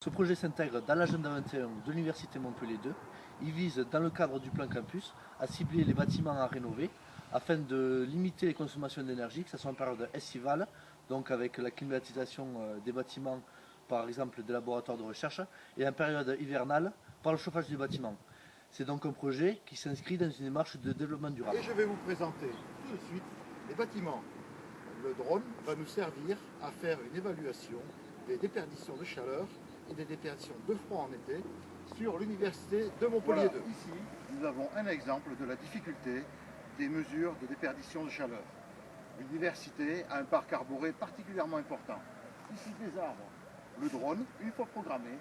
Ce projet s'intègre dans l'agenda 21 de l'Université Montpellier 2. Il vise, dans le cadre du plan campus, à cibler les bâtiments à rénover afin de limiter les consommations d'énergie, que ce soit en période estivale, donc avec la climatisation des bâtiments, par exemple des laboratoires de recherche, et en période hivernale, par le chauffage des bâtiments. C'est donc un projet qui s'inscrit dans une démarche de développement durable. Et je vais vous présenter tout de suite les bâtiments. Le drone va nous servir à faire une évaluation des déperditions de chaleur et des déperditions de froid en été sur l'université de Montpellier 2. Ici, nous avons un exemple de la difficulté des mesures de déperdition de chaleur. L'université a un parc arboré particulièrement important. Ici, des arbres. Le drone, une fois programmé,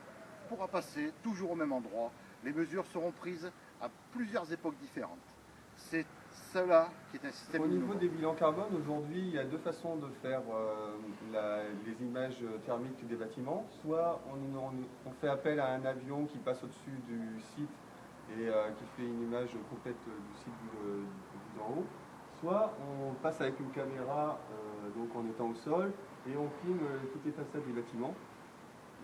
pourra passer toujours au même endroit. Les mesures seront prises à plusieurs époques différentes. C'est cela qui est un système Au niveau innovant. des bilans carbone, aujourd'hui, il y a deux façons de faire les images thermiques des bâtiments. Soit on fait appel à un avion qui passe au-dessus du site et qui fait une image complète du site vu d'en haut. Soit on passe avec une caméra donc en étant au sol et on filme toutes les façades du bâtiment.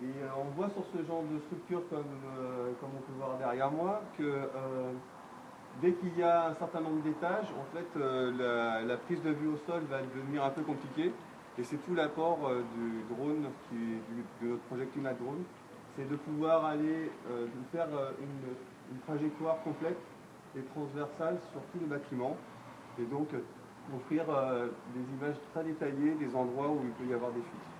Et on voit sur ce genre de structure, comme on peut voir derrière moi, que dès qu'il y a un certain nombre d'étages, en fait, la prise de vue au sol va devenir un peu compliquée. Et c'est tout l'apport du drone, de notre projet Climat Drone, c'est de pouvoir aller de faire une trajectoire complète et transversale sur tout le bâtiment. Et donc offrir des images très détaillées des endroits où il peut y avoir des fuites.